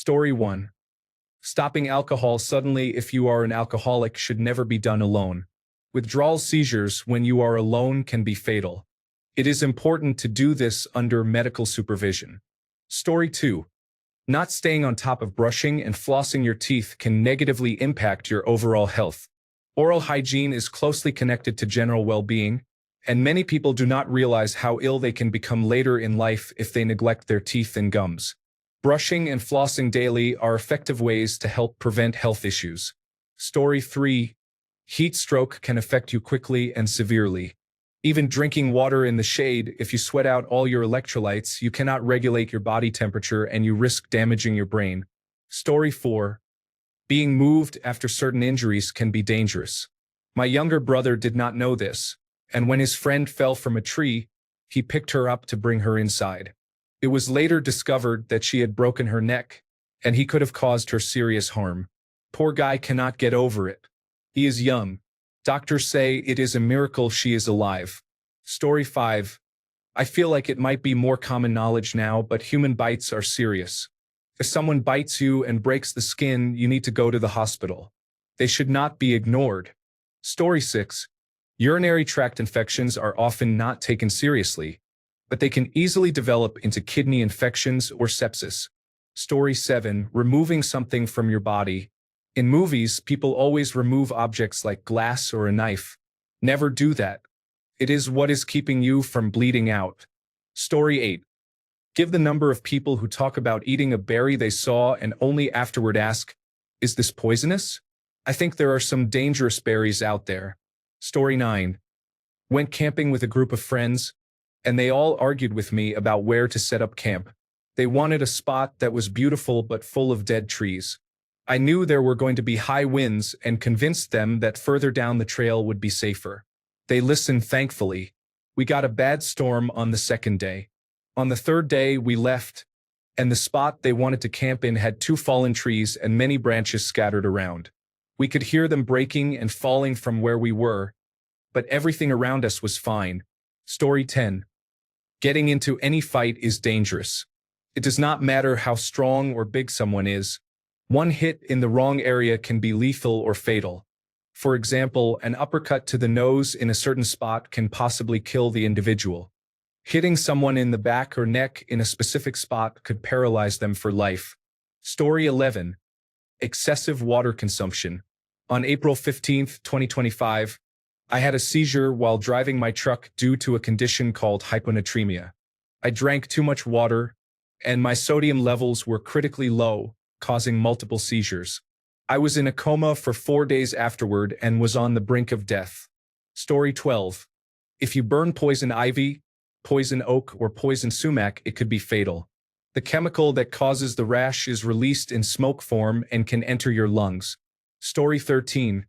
Story 1. Stopping alcohol suddenly if you are an alcoholic should never be done alone. Withdrawal seizures when you are alone can be fatal. It is important to do this under medical supervision. Story 2. Not staying on top of brushing and flossing your teeth can negatively impact your overall health. Oral hygiene is closely connected to general well-being, and many people do not realize how ill they can become later in life if they neglect their teeth and gums. Brushing and flossing daily are effective ways to help prevent health issues. Story 3. Heat stroke can affect you quickly and severely. Even drinking water in the shade, if you sweat out all your electrolytes, you cannot regulate your body temperature and you risk damaging your brain. Story 4. Being moved after certain injuries can be dangerous. My younger brother did not know this, and when his friend fell from a tree, he picked her up to bring her inside. It was later discovered that she had broken her neck, and he could have caused her serious harm. Poor guy cannot get over it. He is young. Doctors say it is a miracle she is alive. Story 5. I feel like it might be more common knowledge now, but human bites are serious. If someone bites you and breaks the skin, you need to go to the hospital. They should not be ignored. Story 6. Urinary tract infections are often not taken seriously, but they can easily develop into kidney infections or sepsis. Story 7. Removing something from your body. In movies, people always remove objects like glass or a knife. Never do that. It is what is keeping you from bleeding out. Story 8. Give the number of people who talk about eating a berry they saw and only afterward ask, "Is this poisonous?" I think there are some dangerous berries out there. Story 9. Went camping with a group of friends, and they all argued with me about where to set up camp. They wanted a spot that was beautiful but full of dead trees. I knew there were going to be high winds and convinced them that further down the trail would be safer. They listened thankfully. We got a bad storm on the second day. On the third day, we left, and the spot they wanted to camp in had 2 fallen trees and many branches scattered around. We could hear them breaking and falling from where we were, but everything around us was fine. Story 10. Getting into any fight is dangerous. It does not matter how strong or big someone is. One hit in the wrong area can be lethal or fatal. For example, an uppercut to the nose in a certain spot can possibly kill the individual. Hitting someone in the back or neck in a specific spot could paralyze them for life. Story 11. Excessive water consumption. On April 15, 2025, I had a seizure while driving my truck due to a condition called hyponatremia. I drank too much water, and my sodium levels were critically low, causing multiple seizures. I was in a coma for 4 days afterward and was on the brink of death. Story 12. If you burn poison ivy, poison oak, or poison sumac, it could be fatal. The chemical that causes the rash is released in smoke form and can enter your lungs. Story 13.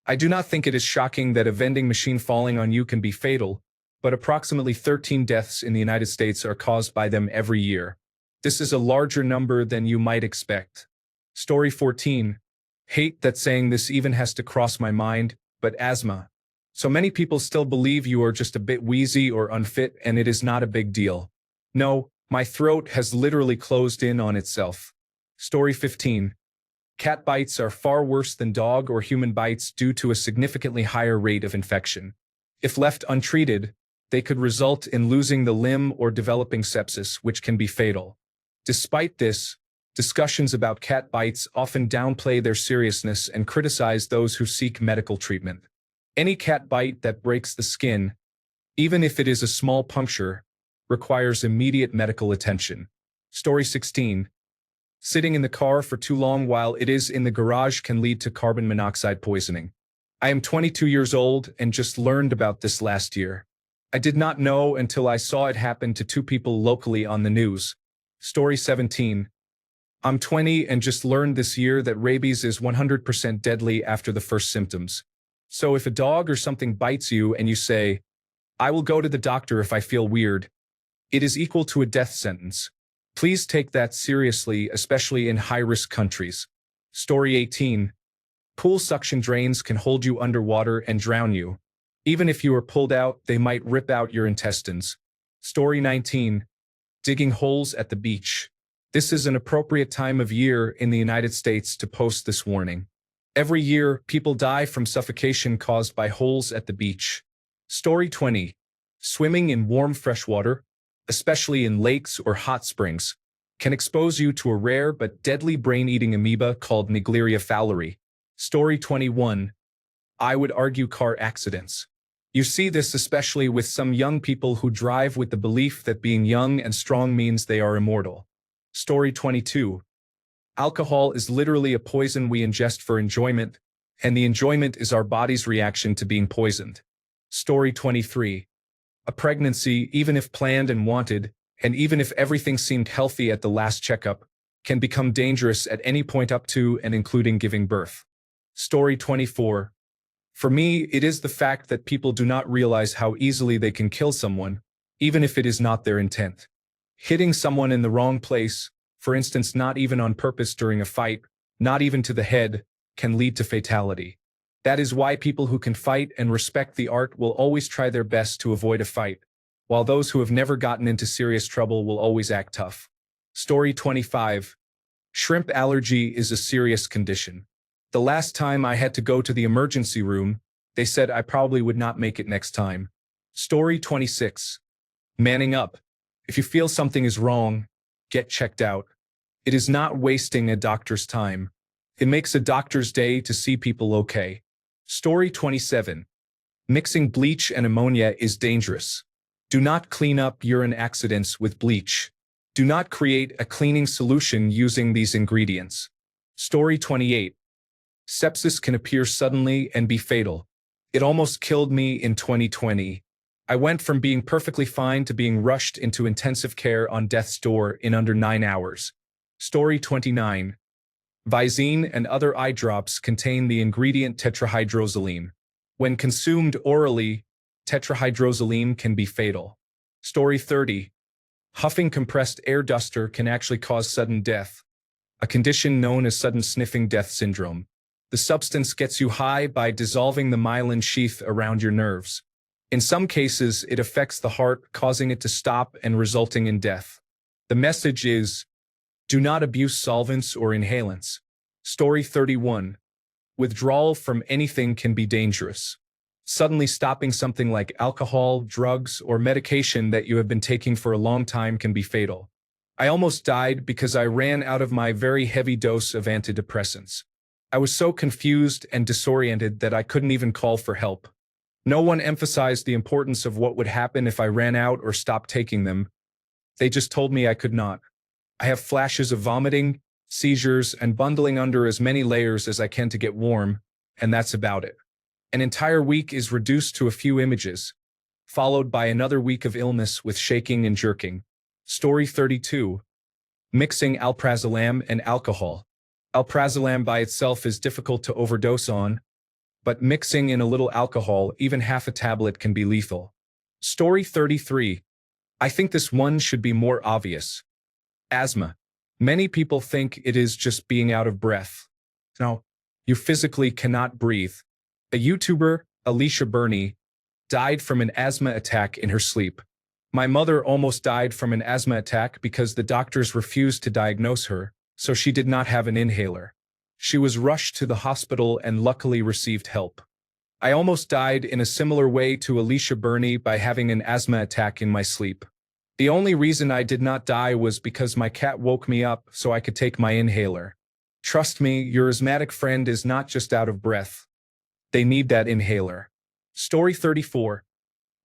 I do not think it is shocking that a vending machine falling on you can be fatal, but approximately 13 deaths in the United States are caused by them every year. This is a larger number than you might expect. Story 14. Hate that saying this even has to cross my mind, but asthma. So many people still believe you are just a bit wheezy or unfit and it is not a big deal. No, my throat has literally closed in on itself. Story 15. Cat bites are far worse than dog or human bites due to a significantly higher rate of infection. If left untreated, they could result in losing the limb or developing sepsis, which can be fatal. Despite this, discussions about cat bites often downplay their seriousness and criticize those who seek medical treatment. Any cat bite that breaks the skin, even if it is a small puncture, requires immediate medical attention. Story 16. Sitting in the car for too long while it is in the garage can lead to carbon monoxide poisoning. I am 22 years old and just learned about this last year. I did not know until I saw it happen to 2 people locally on the news. Story 17. I'm 20 and just learned this year that rabies is 100% deadly after the first symptoms. So if a dog or something bites you and you say, "I will go to the doctor if I feel weird," it is equal to a death sentence. Please take that seriously, especially in high-risk countries. Story 18. Pool suction drains can hold you underwater and drown you. Even if you are pulled out, they might rip out your intestines. Story 19. Digging holes at the beach. This is an appropriate time of year in the United States to post this warning. Every year, people die from suffocation caused by holes at the beach. Story 20. Swimming in warm fresh water, especially in lakes or hot springs, can expose you to a rare but deadly brain-eating amoeba called Naegleria fowleri. Story 21. I would argue car accidents. You see this especially with some young people who drive with the belief that being young and strong means they are immortal. Story 22. Alcohol is literally a poison we ingest for enjoyment, and the enjoyment is our body's reaction to being poisoned. Story 23. A pregnancy, even if planned and wanted, and even if everything seemed healthy at the last checkup, can become dangerous at any point up to and including giving birth. Story 24. For me, it is the fact that people do not realize how easily they can kill someone, even if it is not their intent. Hitting someone in the wrong place, for instance not even on purpose during a fight, not even to the head, can lead to fatality. That is why people who can fight and respect the art will always try their best to avoid a fight, while those who have never gotten into serious trouble will always act tough. Story 25. Shrimp allergy is a serious condition. The last time I had to go to the emergency room, they said I probably would not make it next time. Story 26. Manning up. If you feel something is wrong, get checked out. It is not wasting a doctor's time. It makes a doctor's day to see people okay. Story 27. Mixing bleach and ammonia is dangerous. Do not clean up urine accidents with bleach. Do not create a cleaning solution using these ingredients. Story 28. Sepsis can appear suddenly and be fatal. It almost killed me in 2020. I went from being perfectly fine to being rushed into intensive care on death's door in under 9 hours. Story 29. Visine and other eye drops contain the ingredient tetrahydrozoline. When consumed orally, tetrahydrozoline can be fatal. Story 30. Huffing compressed air duster can actually cause sudden death, a condition known as sudden sniffing death syndrome. The substance gets you high by dissolving the myelin sheath around your nerves. In some cases, it affects the heart, causing it to stop and resulting in death. The message is, do not abuse solvents or inhalants. Story 31. Withdrawal from anything can be dangerous. Suddenly stopping something like alcohol, drugs, or medication that you have been taking for a long time can be fatal. I almost died because I ran out of my very heavy dose of antidepressants. I was so confused and disoriented that I couldn't even call for help. No one emphasized the importance of what would happen if I ran out or stopped taking them. They just told me I could not. I have flashes of vomiting, seizures, and bundling under as many layers as I can to get warm, and that's about it. An entire week is reduced to a few images, followed by another week of illness with shaking and jerking. Story 32. Mixing alprazolam and alcohol. Alprazolam by itself is difficult to overdose on, but mixing in a little alcohol, even half a tablet, can be lethal. Story 33. I think this one should be more obvious. Asthma. Many people think it is just being out of breath. No, you physically cannot breathe. A YouTuber, Alicia Burney, died from an asthma attack in her sleep. My mother almost died from an asthma attack because the doctors refused to diagnose her, so she did not have an inhaler. She was rushed to the hospital and luckily received help. I almost died in a similar way to Alicia Burney by having an asthma attack in my sleep. The only reason I did not die was because my cat woke me up so I could take my inhaler. Trust me, your asthmatic friend is not just out of breath. They need that inhaler. Story 34.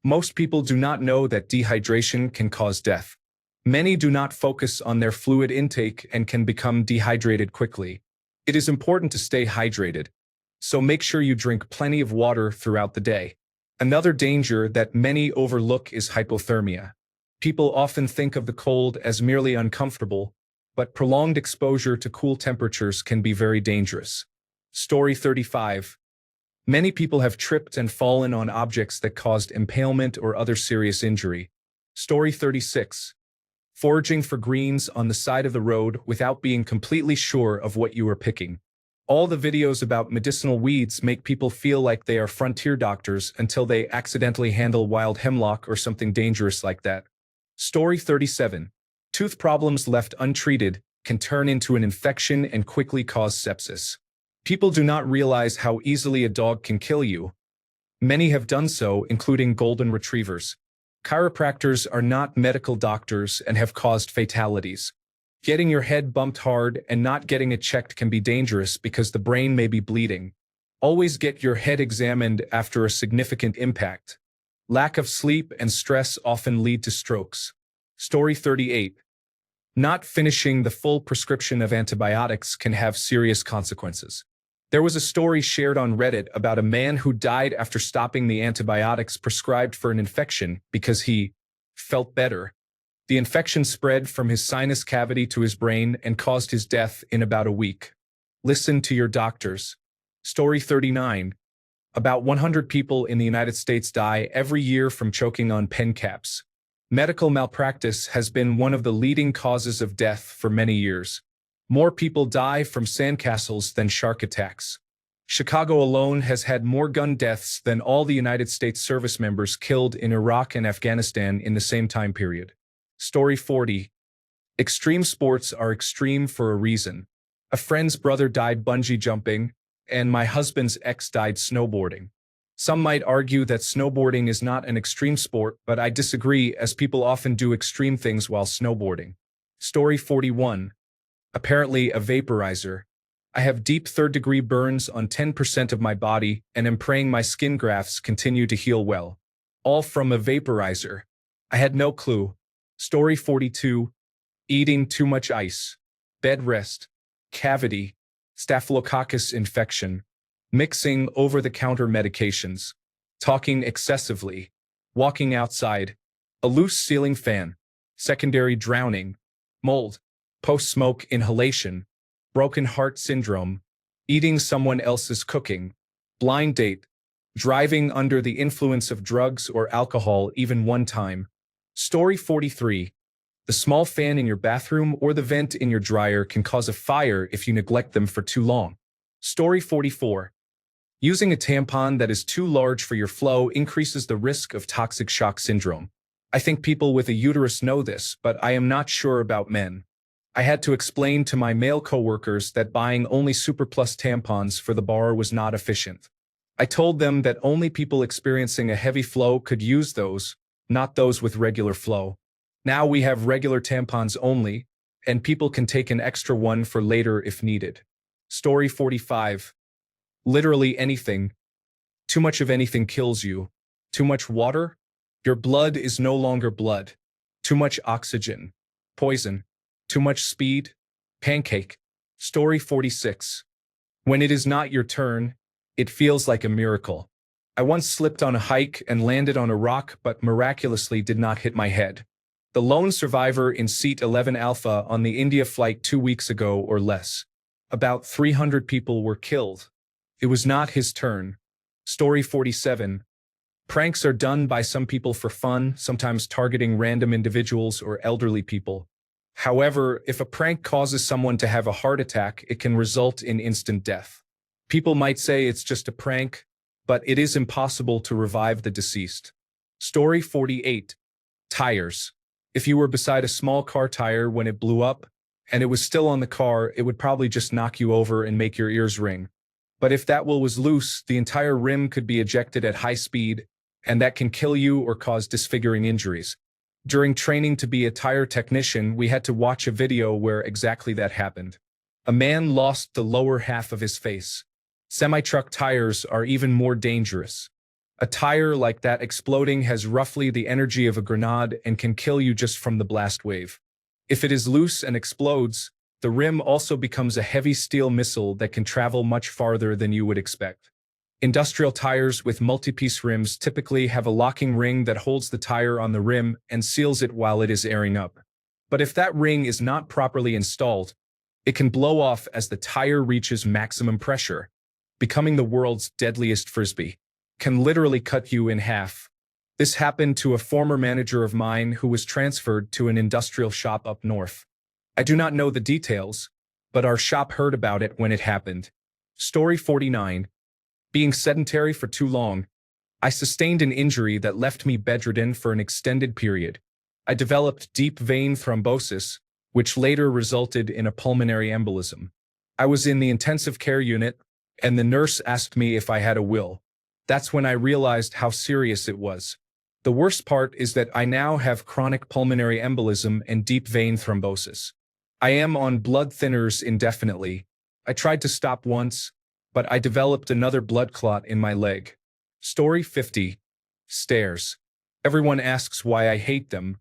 Most people do not know that dehydration can cause death. Many do not focus on their fluid intake and can become dehydrated quickly. It is important to stay hydrated, so make sure you drink plenty of water throughout the day. Another danger that many overlook is hypothermia. People often think of the cold as merely uncomfortable, but prolonged exposure to cool temperatures can be very dangerous. Story 35. Many people have tripped and fallen on objects that caused impalement or other serious injury. Story 36. Foraging for greens on the side of the road without being completely sure of what you are picking. All the videos about medicinal weeds make people feel like they are frontier doctors until they accidentally handle wild hemlock or something dangerous like that. Story 37. Tooth problems left untreated can turn into an infection and quickly cause sepsis. People do not realize how easily a dog can kill you. Many have done so, including golden retrievers. Chiropractors are not medical doctors and have caused fatalities. Getting your head bumped hard and not getting it checked can be dangerous because the brain may be bleeding. Always get your head examined after a significant impact. Lack of sleep and stress often lead to strokes. Story 38. Not finishing the full prescription of antibiotics can have serious consequences. There was a story shared on Reddit about a man who died after stopping the antibiotics prescribed for an infection because he felt better. The infection spread from his sinus cavity to his brain and caused his death in about a week. Listen to your doctors. Story 39. About 100 people in the United States die every year from choking on pen caps. Medical malpractice has been one of the leading causes of death for many years. More people die from sandcastles than shark attacks. Chicago alone has had more gun deaths than all the United States service members killed in Iraq and Afghanistan in the same time period. Story 40. Extreme sports are extreme for a reason. A friend's brother died bungee jumping, and my husband's ex died snowboarding. Some might argue that snowboarding is not an extreme sport, but I disagree, as people often do extreme things while snowboarding. Story 41. Apparently a vaporizer. I have deep third-degree burns on 10% of my body and am praying my skin grafts continue to heal well. All from a vaporizer. I had no clue. Story 42. Eating too much ice. Bed rest. Cavity. Staphylococcus infection. Mixing over-the-counter medications. Talking excessively. Walking outside. A loose ceiling fan. Secondary drowning. Mold. Post-smoke inhalation. Broken heart syndrome. Eating someone else's cooking. Blind date. Driving under the influence of drugs or alcohol even one time. Story 43. The small fan in your bathroom or the vent in your dryer can cause a fire if you neglect them for too long. Story 44. Using a tampon that is too large for your flow increases the risk of toxic shock syndrome. I think people with a uterus know this, but I am not sure about men. I had to explain to my male coworkers that buying only Super Plus tampons for the bar was not efficient. I told them that only people experiencing a heavy flow could use those, not those with regular flow. Now we have regular tampons only, and people can take an extra one for later if needed. Story 45. Literally anything. Too much of anything kills you. Too much water? Your blood is no longer blood. Too much oxygen. Poison. Too much speed? Pancake. Story 46. When it is not your turn, it feels like a miracle. I once slipped on a hike and landed on a rock but miraculously did not hit my head. The lone survivor in seat 11 Alpha on the India flight 2 weeks ago or less. About 300 people were killed. It was not his turn. Story 47. Pranks are done by some people for fun, sometimes targeting random individuals or elderly people. However, if a prank causes someone to have a heart attack, it can result in instant death. People might say it's just a prank, but it is impossible to revive the deceased. Story 48. Tires. If you were beside a small car tire when it blew up, and it was still on the car, it would probably just knock you over and make your ears ring. But if that wheel was loose, the entire rim could be ejected at high speed, and that can kill you or cause disfiguring injuries. During training to be a tire technician, we had to watch a video where exactly that happened. A man lost the lower half of his face. Semi-truck tires are even more dangerous. A tire like that exploding has roughly the energy of a grenade and can kill you just from the blast wave. If it is loose and explodes, the rim also becomes a heavy steel missile that can travel much farther than you would expect. Industrial tires with multi-piece rims typically have a locking ring that holds the tire on the rim and seals it while it is airing up. But if that ring is not properly installed, it can blow off as the tire reaches maximum pressure, becoming the world's deadliest frisbee. Can literally cut you in half. This happened to a former manager of mine who was transferred to an industrial shop up north. I do not know the details, but our shop heard about it when it happened. Story 49. Being sedentary for too long, I sustained an injury that left me bedridden for an extended period. I developed deep vein thrombosis, which later resulted in a pulmonary embolism. I was in the intensive care unit, and the nurse asked me if I had a will. That's when I realized how serious it was. The worst part is that I now have chronic pulmonary embolism and deep vein thrombosis. I am on blood thinners indefinitely. I tried to stop once, but I developed another blood clot in my leg. Story 50. Stairs. Everyone asks why I hate them.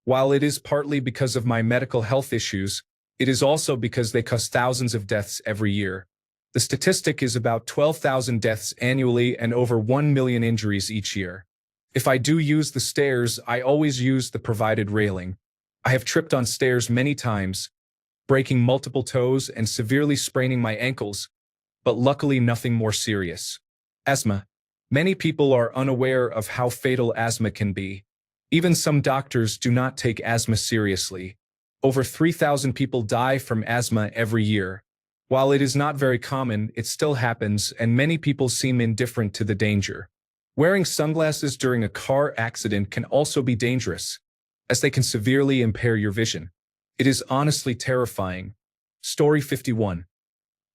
While it is partly because of my medical health issues, it is also because they cause thousands of deaths every year. The statistic is about 12,000 deaths annually and over 1 million injuries each year. If I do use the stairs, I always use the provided railing. I have tripped on stairs many times, breaking multiple toes and severely spraining my ankles, but luckily nothing more serious. Asthma. Many people are unaware of how fatal asthma can be. Even some doctors do not take asthma seriously. Over 3,000 people die from asthma every year. While it is not very common, it still happens, and many people seem indifferent to the danger. Wearing sunglasses during a car accident can also be dangerous, as they can severely impair your vision. It is honestly terrifying. Story 51.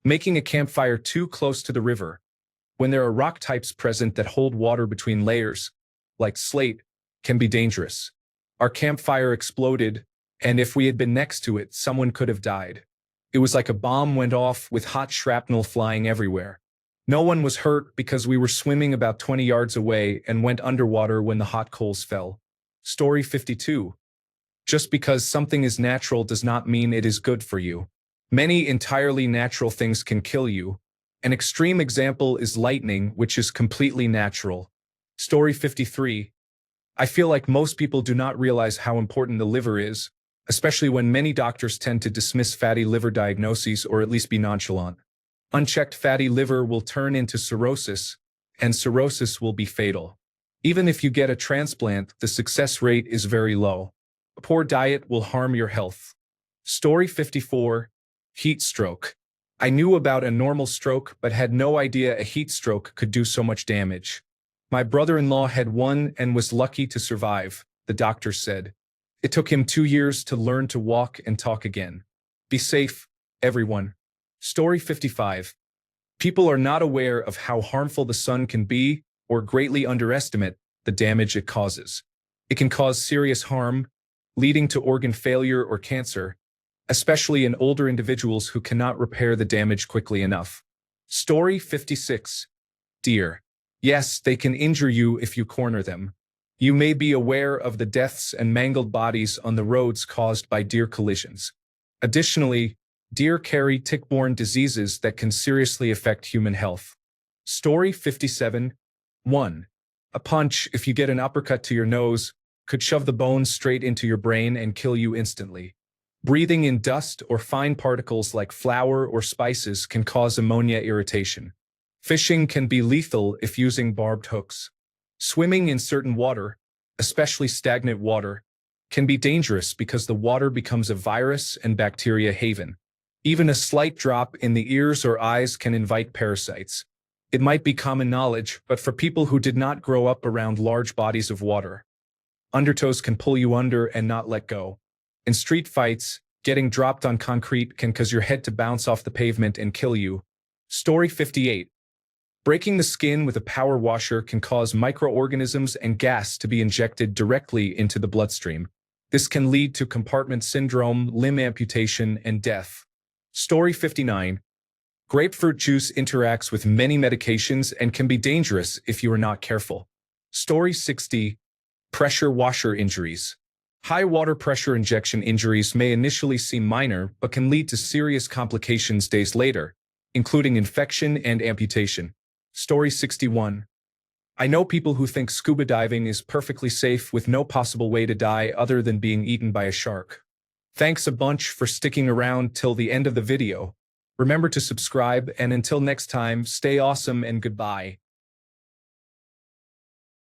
Making a campfire too close to the river. When there are rock types present that hold water between layers, like slate, can be dangerous. Our campfire exploded, and if we had been next to it, someone could have died. It was like a bomb went off with hot shrapnel flying everywhere. No one was hurt because we were swimming about 20 yards away and went underwater when the hot coals fell. Story 52. Just because something is natural does not mean it is good for you. Many entirely natural things can kill you. An extreme example is lightning, which is completely natural. Story 53. I feel like most people do not realize how important the liver is, especially when many doctors tend to dismiss fatty liver diagnoses or at least be nonchalant. Unchecked fatty liver will turn into cirrhosis, and cirrhosis will be fatal. Even if you get a transplant, the success rate is very low. A poor diet will harm your health. Story 54. Heat stroke. I knew about a normal stroke but had no idea a heat stroke could do so much damage. My brother-in-law had one and was lucky to survive, the doctor said. It took him 2 years to learn to walk and talk again. Be safe, everyone. Story 55. People are not aware of how harmful the sun can be or greatly underestimate the damage it causes. It can cause serious harm, leading to organ failure or cancer, especially in older individuals who cannot repair the damage quickly enough. Story 56. Deer. Yes, they can injure you if you corner them. You may be aware of the deaths and mangled bodies on the roads caused by deer collisions. Additionally, deer carry tick-borne diseases that can seriously affect human health. Story 57. 1. A punch, if you get an uppercut to your nose, could shove the bones straight into your brain and kill you instantly. Breathing in dust or fine particles like flour or spices can cause ammonia irritation. Fishing can be lethal if using barbed hooks. Swimming in certain water, especially stagnant water, can be dangerous because the water becomes a virus and bacteria haven. Even a slight drop in the ears or eyes can invite parasites. It might be common knowledge, but for people who did not grow up around large bodies of water, undertows can pull you under and not let go. In street fights, getting dropped on concrete can cause your head to bounce off the pavement and kill you. Story 58. Breaking the skin with a power washer can cause microorganisms and gas to be injected directly into the bloodstream. This can lead to compartment syndrome, limb amputation, and death. Story 59. Grapefruit juice interacts with many medications and can be dangerous if you are not careful. Story 60. Pressure washer injuries. High water pressure injection injuries may initially seem minor but can lead to serious complications days later, including infection and amputation. Story 61. I know people who think scuba diving is perfectly safe with no possible way to die other than being eaten by a shark. Thanks a bunch for sticking around till the end of the video. Remember to subscribe, and until next time, stay awesome and goodbye.